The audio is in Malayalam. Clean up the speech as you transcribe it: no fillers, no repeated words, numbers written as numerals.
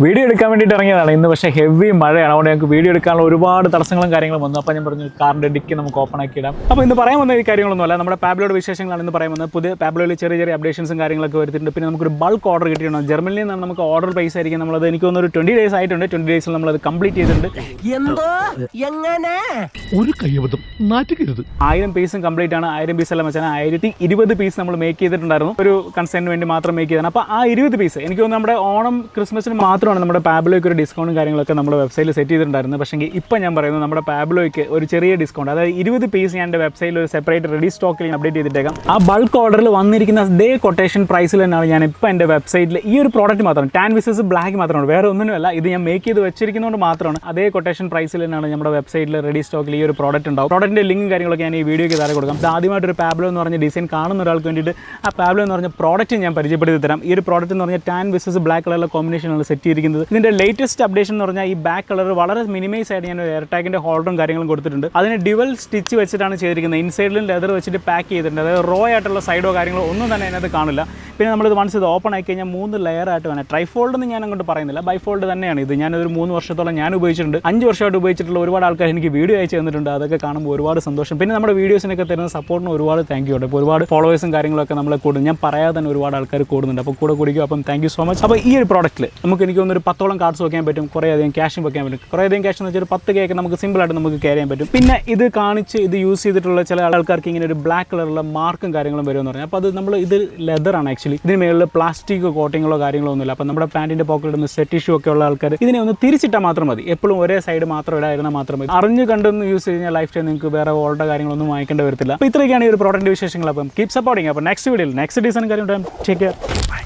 വീഡിയോ എടുക്കാൻ വേണ്ടിയിട്ട് ഇറങ്ങിയതാണ് ഇന്ന്. പക്ഷേ ഹെവി മഴയാണ്, അതുകൊണ്ട് ഞങ്ങൾക്ക് വീഡിയോ എടുക്കാനുള്ള ഒരുപാട് തടസ്സങ്ങളും കാര്യങ്ങളും വന്നു. അപ്പോൾ ഞാൻ പറഞ്ഞു കാറിൻ്റെ ഡിക്കി നമുക്ക് ഓപ്പൺ ആക്കി ഇടാം. അപ്പോൾ ഇന്ന് പറയാൻ വന്ന ഈ കാര്യങ്ങളൊന്നുമല്ല, നമ്മുടെ പാബ്ലോയുടെ വിശേഷങ്ങളാണ് ഇന്ന് പറയാൻ വന്നത്. പുതിയ പാബ്ലോയിൽ ചെറിയ ചെറിയ അപ്ഡേഷൻസും കാര്യങ്ങളൊക്കെ വരുത്തിയിട്ടുണ്ട്. പിന്നെ നമുക്കൊരു ബൾക്ക് ഓർഡർ കിട്ടിയിട്ടുണ്ട്. ജർമ്മനിയിൽ നിന്നാണ് നമുക്ക് ഓർഡർ പ്ലേസ് ആയിരിക്കും. നമ്മളത് എനിക്ക് തോന്നുന്നു ഒരു 20 days ആയിട്ടുണ്ട്. 20 days നമ്മളത് കംപ്ലീറ്റ് ചെയ്തിട്ടുണ്ട്. ഒരു കയ്യബദ്ധം നാറ്റുകരുത്. 1000 പീസും കംപ്ലീറ്റ് ആണ്. 1000 പീസ് എല്ലാം വെച്ചാൽ 1020 പീസ് നമ്മൾ മേക്ക് ചെയ്തിട്ടുണ്ടായിരുന്നു. ഒരു കൺസേണിന് വേണ്ടി മാത്രം മേക്ക് ചെയ്തതാണ്. അപ്പോൾ ആ 20 പീസ് എനിക്ക് തോന്നുന്നു നമ്മുടെ ഓണം ക്രിസ്മസിന് മാത്രമാണ് നമ്മുടെ പാബ്ലോയ്ക്ക് ഒരു ഡിസ്കൗണ്ടും കാര്യങ്ങളൊക്കെ നമ്മുടെ വെബ്സൈറ്റിൽ സെറ്റ് ചെയ്തിട്ടുണ്ടായിരുന്നു. പക്ഷേ ഇപ്പോൾ ഞാൻ പറയുന്നത് നമ്മുടെ പാബ്ലോയ്ക്ക് ഒരു ചെറിയ ഡിസ്കൗണ്ട്, അതായത് 20 പീസ് ഞാൻ എൻ്റെ വെബ്സൈറ്റിൽ ഒരു സെപ്പറേറ്റ് റെഡി സ്റ്റോക്കിൽ അപ്ഡേറ്റ് ചെയ്തിട്ടേക്കാം. ആ ബൾക്ക് ഓർഡറിൽ വന്നിരിക്കുന്ന അതേ കൊട്ടേഷൻ പ്രൈസിൽ തന്നെയാണ് ഞാൻ ഇപ്പോൾ എൻ്റെ വെബ്സൈറ്റിൽ ഈ ഒരു പ്രോഡക്റ്റ് മാത്രം ടാൻ വിസസ് ബ്ലാക്ക് മാത്രമാണ്, വേറെ ഒന്നുമല്ല. ഇത് ഞാൻ മേക്ക് ചെയ്ത് വെച്ചിരിക്കുന്നതുകൊണ്ട് മാത്രമാണ് അതേ കൊട്ടേഷൻ പ്രൈസിൽ തന്നെയാണ് നമ്മുടെ വെബ്സൈറ്റിൽ റെഡി സ്റ്റോക്കിൽ ഈ ഒരു പ്രോഡക്റ്റ് ഉണ്ടാവും. പ്രോഡക്റ്റിൻ്റെ ലിങ്കും കാര്യങ്ങളൊക്കെ ഞാൻ ഈ വീഡിയോയ്ക്ക് താഴെ കൊടുക്കാം. ഇത് ആദ്യമായിട്ടൊരു പാബ്ലോ എന്ന് പറഞ്ഞ ഡിസൈൻ കാണുന്ന ഒരാൾക്ക് വേണ്ടിയിട്ട് ആ പാബ്ലോ എന്ന് പറഞ്ഞ പ്രോഡക്റ്റ് ഞാൻ പരിചയപ്പെടുത്തി തരാം. ഈ ഒരു പ്രോഡക്റ്റ് എന്ന് പറഞ്ഞാൽ ടാൻ വിസസ് ബ്ലാക്ക് കളറിലെ കോമ്പിനേഷനാണ് സെറ്റ് ചെയ്തിരിക്കുന്നത്. ഇതിൻ്റെ ലേറ്റസ്റ്റ് അപ്ഡേഷൻ എന്ന് പറഞ്ഞാൽ ഈ ബാക്ക് കളർ വളരെ മിനിമൈസ് ആയിട്ട് ഞാൻ ഒരു എയർ ടാഗിൻ്റെ ഹോൾഡറും കാര്യങ്ങളും കൊടുത്തിട്ടുണ്ട്. അതിന് ഡ്യുവൽ സ്റ്റിച്ച് വെച്ചിട്ടാണ് ചെയ്തിരിക്കുന്നത്. ഇൻസൈഡിലും ലെതർ വെച്ചിട്ട് പാക്ക് ചെയ്തിട്ടുണ്ട്. അതായത് റോ ആയിട്ടുള്ള സൈഡോ കാര്യങ്ങളോ ഒന്നും തന്നെ അതിനകത്ത് കാണില്ല. പിന്നെ നമ്മളിത് വൺസ് ഇത് ഓപ്പൺ ആക്കി കഴിഞ്ഞാൽ 3 ലെയർ ആയിട്ട് വേണം. ട്രൈഫോൾഡ് എന്ന് ഞാൻ അങ്ങോട്ട് പറയുന്നില്ല, ബൈഫോൾഡ് തന്നെയാണ് ഇത്. ഞാനൊരു 3 വർഷത്തോളം ഞാൻ ഉപയോഗിച്ചിട്ടുണ്ട്. 5 വർഷമായിട്ട് ഉപയോഗിച്ചിട്ടുള്ള ഒരുപാട് ആൾക്കാർ എനിക്ക് വീഡിയോ അയച്ചു തന്നിട്ടുണ്ട്. അതൊക്കെ കാണുമ്പോൾ ഒരുപാട് സന്തോഷം. പിന്നെ നമ്മുടെ വീഡിയോസിനൊക്കെ തരുന്ന സപ്പോർട്ടിന് ഒരുപാട് താങ്ക് യു ഉണ്ട്. ഇപ്പോൾ ഒരുപാട് ഫോളോവേഴ്സും കാര്യങ്ങളൊക്കെ നമ്മളെ കൂടും. ഞാൻ പറയാതെ തന്നെ ഒരുപാട് ആൾക്കാർ കൂടുന്നുണ്ട്. അപ്പോൾ കൂടെ കുടിക്കും. അപ്പം താങ്ക് യു സോ മച്ച്. അപ്പോൾ ഈ ഒരു പ്രോഡക്റ്റിൽ നമുക്ക് എനിക്ക് തോന്നുന്നു ഒരു 10ഓളം കാർഡ്സ് വെക്കാൻ പറ്റും. കുറേ അധികം ക്യാഷും വെക്കാൻ പറ്റും. കുറേ അധികം ക്യാഷ് എന്ന് വെച്ചാൽ ഒരു 10 കേക്ക് നമുക്ക് സിമ്പിളായിട്ട് നമുക്ക് ക്യാരി ചെയ്യാൻ പറ്റും. പിന്നെ ഇത് കാണിച്ച് ഇത് യൂസ് ചെയ്തിട്ടുള്ള ചില ആൾക്കാർക്ക് ഇങ്ങനെ ഒരു ബ്ലാക്ക് കളറുള്ള മാർക്കും കാര്യങ്ങളും വരുമെന്ന് പറഞ്ഞാൽ, അപ്പോൾ അത് നമ്മൾ ഇത് ലെതറാണ് ആക്ച്വലി. ഇതിന് മേളിൽ പ്ലാസ്റ്റിക് കോട്ടിങ്ങളോ കാര്യങ്ങളോ ഒന്നുമില്ല. അപ്പോൾ നമ്മുടെ പാൻറ്റിൻ്റെ പോക്കറ്റിൽ സെറ്റ് ഇഷ്യൂ ഒക്കെ ഉള്ള ആൾക്കാർ ഇതിനെ ഒന്ന് തിരിച്ചിട്ടാൽ മാത്രം മതി. എപ്പോഴും ഒരേ സൈഡ് മാത്രം ഇടായിരുന്നാൽ മാത്രം മതി. അറിഞ്ഞ് കണ്ടൊന്ന് യൂസ് കഴിഞ്ഞാൽ ലൈഫ് ടൈം നിങ്ങൾക്ക് വേറെ ഓൾഡർ കാര്യങ്ങളൊന്നും വാങ്ങിക്കേണ്ടി വരത്തില്ല. അപ്പോൾ ഇത്രയൊക്കെയാണ് ഈ ഒരു പ്രോഡക്റ്റിൻ്റെ വിശേഷങ്ങൾ. അപ്പം കീപ് സപ്പോർട്ടിങ്. അപ്പോൾ നെക്സ്റ്റ് വീഡിയോയിൽ നെക്സ്റ്റ് ഡിസൈൻ കാര്യം ടേക്ക് കെയർ. ബൈ.